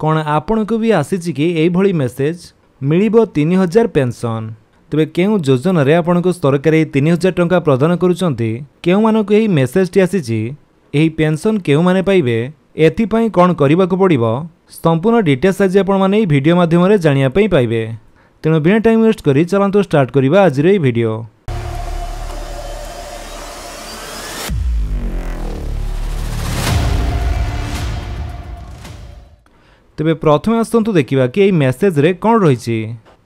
कौन आपण को भी आसी कि यही मेसेज मिलिबो 3000 पेंशन तेबे केउ योजन रे आपण को सरकार 3000 टंका प्रदान करूचंती केउ मानको एही मेसेज टी आसी एही पेंशन केउ माने पाइबे एथिपाई कौन करने को पड़ो संपूर्ण डिटेल्स आज आपण माने वीडियो माध्यम जानिया पई पाइबे। तेणु बिना टाइम वेस्ट करी चलंतु स्टार्ट करिबा आज रे वीडियो। तेबे प्रथम आसतु देखिबा कि एही मेसेज रे कौन रही।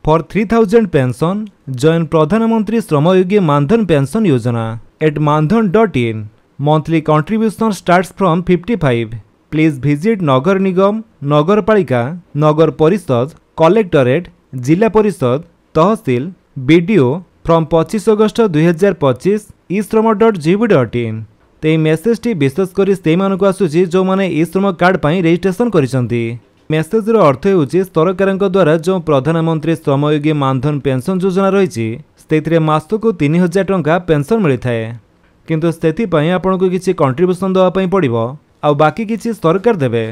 For 3000 pension join Pradhan Mantri Shramyogi Maandhan pension Yojana at मानधन.in monthly contribution starts from 55। Please visit नगर निगम, नगरपालिका, नगर परिषद, कलेक्टरेट, जिला परिषद, तहसील, बीडीओ फ्रॉम 25 अगस्त 2025 e-श्रम.gov.in। ते मेसेज टी विशेषकर से मानक आसूची जो माने ई-श्रम कार्ड पाई रजिस्ट्रेशन करिसंती। मेसेज रो अर्थ होउची सरकार द्वारा जो प्रधानमंत्री श्रमयोगी मानधन पेंशन योजना रही से मासको 3000 टंका पेंशन मिलता है, किंतु से आपन को किसी कंट्रीब्यूशन देवाई पड़ो आ बाकी किसी सरकार देवे।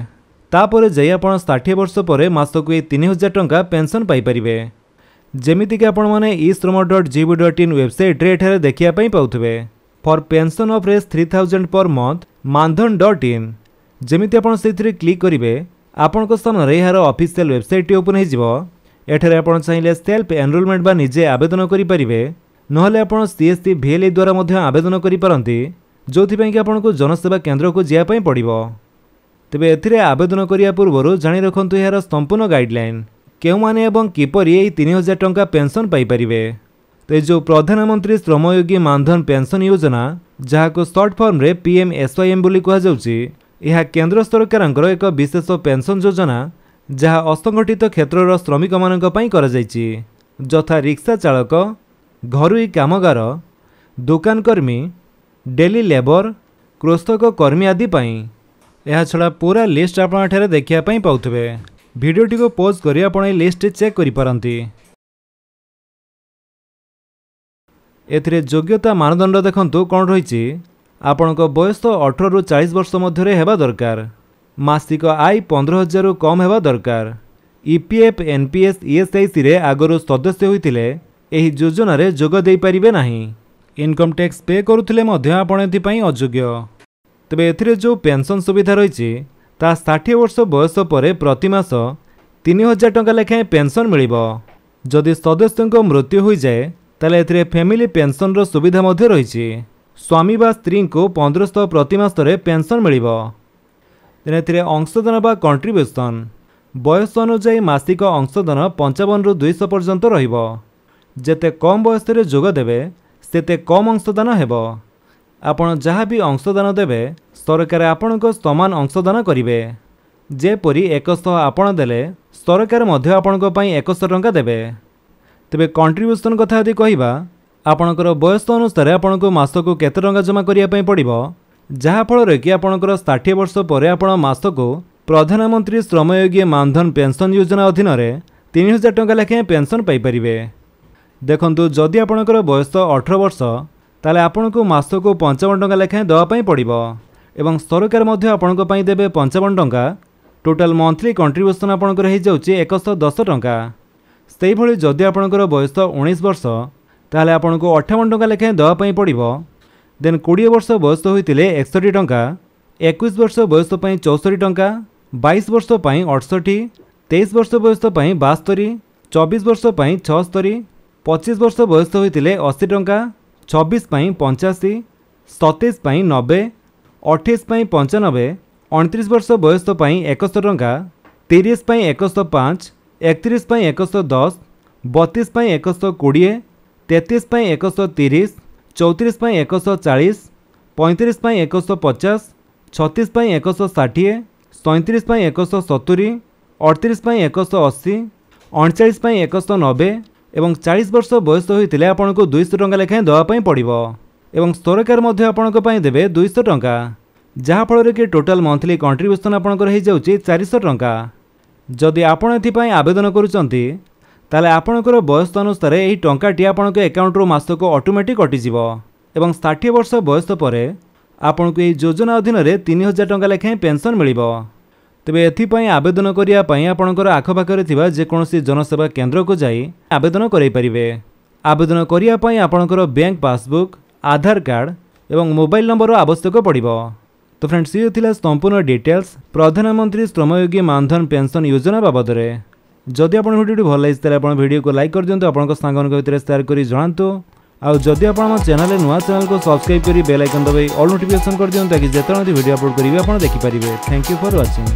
तापर जाई आपण 60 वर्ष पर मासको 3000 टंका पेंशन पाइपारे। जमीक आपण मैंने e-श्रम.gov.in वेबसाइट रे देखिया पाउथे। फॉर पेंशन ऑफ रेस 3000 पर मंथ मानधन.in जमीती आपण से क्लिक करेंगे आपण को सामने यार ऑफिशियल वेबसाइट ओपन होठारे आपण चाहिए सेल्फ एनरोलमेंट बा निजे आवेदन करें नहले आपण CSC VLA द्वारा मध्य आवेदन करिपारंती जो कि आपण को जनसेवा केंद्र को जावाई पड़ो। तेबे एथिरे आवेदन करिया पूर्व जानि रखंतु यार संपूर्ण गाइडलाइन केउ माने एवं किपरि एही 3000 टंका पेंशन पाई परिबे। तो जो प्रधानमंत्री श्रमयोगी मानधन पेंशन योजना जहाको शॉर्ट फॉर्म रे PMSYM बोली कहा जाउची, यह केंद्र सरकार एक विशेष पेंशन योजना जहाँ असंगठित क्षेत्र श्रमिक मानक पई करा जायछि, यथा रिक्शा चालक, घरोई कामगार, दुकान कर्मी, डेली लेबर, कृषक कर्मी आदि पई। यह छड़ा पूरा लिस्ट आपण एठारे देखिया पई पाउथबे। वीडियोटी को पॉज करी आपण ए लिस्ट चेक करि पारंती। एथिरे योग्यता मानदंड देखंतु कोन रहिछि। आपण को बयस 18 रु 40 वर्ष मध्य हेबा दरकार। मासिक आय 15,000 रु कम हेबा दरकार। EPF NPS ESIC रे आगरो सदस्य होइतिले एही योजना रे जोग देई परिबे नाही। इनकम टैक्स पे करुथिले मध्य आपण एथिपई अयोग्य। तबे एथिरे जो पेंशन सुविधा रहिछि ता 60 वर्ष बयस पर प्रति मास 3000 टंका लेखाएं पेंशन मिलिबो। जदि सदस्यक मृत्यु होई जाए ताले एथिरे फैमिली पेंशन रो सुविधा मध्य रहिछि। स्वामी बा स्त्री को 1500 प्रति मास पेंशन मिलिबो। एथिरे अंशदान बा कंट्रीब्यूशन बयस अनुसार मासिक अंशदान 55 रु 200 पर्यंत रहिबो। जेते कम बयस रे जोग देबे सेते कम अंशदान हेबो। आपण जहाँ भी अंशदान देबे सरकार आपण को समान अंशदान करिवे। जेपरि 100 आपण देले सरकार मध्य आपण को पई 100 टंका देबे। तेबे कंट्रीब्यूशन कथा यदि कहिबा आपणकर बयस अनुसार आपण को मासको केते टंका जमा करिया पई पड़िबो, जहाँ फल कि आपणकर 60 वर्ष पर आपण मासको प्रधानमंत्री श्रमयोगी मानधन पेंशन योजना अधीन रे 3000 टंका लेखाएं पेंशन पाई परिबे। देखंतु जदि आपणकर बयस 18 वर्ष ताले आपण को मासको 55 टंका लेखाएं देवा पई पड़िबो एवं सरकार मध्य आपण को पई देबे 55 टंका। टोटल मंथली कंट्रीब्यूशन आपणकर हे जाउची 110 टंका। सेही भली जदि आपणकर बयस 19 वर्ष ताले आपण को 58 टंका लेखाएं देवा पई पड़िबो। देन 20 वर्ष बयस होइतिले 61 टंका, 21 वर्ष बयस पई 64 टंका, 22 वर्ष पई 68, 23 वर्ष बयस पई 72, 24 वर्ष पई 76, 25 वर्ष बयस होइतिले 80 टंका, 26 पई 85, 27 पई 90, 28 पई 95, 29 वर्ष बयस पई 71 टंका, 30 पई 105, 31 पई 110, 32 पई 120, 33 पई 130, 34 पई 140, 35 पई 150, 36 पई 160, 37 पई 170, 38 पई 180, 39 पई 190 एवं 40 वर्ष बयस होइतिले आपनको 200 टंका लेखाएं देवा पई पड़िबो एवं सरकार मध्य आपनको पई देबे 200 टंका, जहाँ फल कि टोटाल मंथली कंट्रीब्यूशन आपनकर हो जाउची 400 टंका। जदि आपण एथिपई आवेदन करूचंती ताले आपणकर बयस अनुसार यही टंकाटी आपणक एकाउंट मासको ऑटोमेटिक कटिजिव एवं 60 वर्ष बयस पर आपको यह योजना अधीन 3000 टंका लेखाएं पेंशन मिलिबो। तेबे एथिपाई आवेदन करिया पई आपणकर आखपाखरे थिबा जेकोसी जनसेवा केन्द्र को जाई आवेदन करै परिबे। आवेदन करिया पई आपणकर बैंक पासबुक, आधार कार्ड एवं मोबाइल नंबर आवश्यक पड़िबो। तो फ्रेंड्स ये थिला संपूर्ण डिटेल्स प्रधानमंत्री श्रमयोगी मानधन पेंशन योजना बाबद रे। जदि आपण वीडियो भल लागिस ताले आपण वीडियो को लाइक कर दियंतु, आपन सांगन को भितर शेयर करी जणांतु। आउ जदि आपण हम चैनल नुआ चैनल को सब्सक्राइब करी बेल आइकन दबाई ऑल नोटिफिकेशन कर दियंतु ताकि जेतने वीडियो अपलोड करिवे आपण देखि परिबे। Thank you for watching.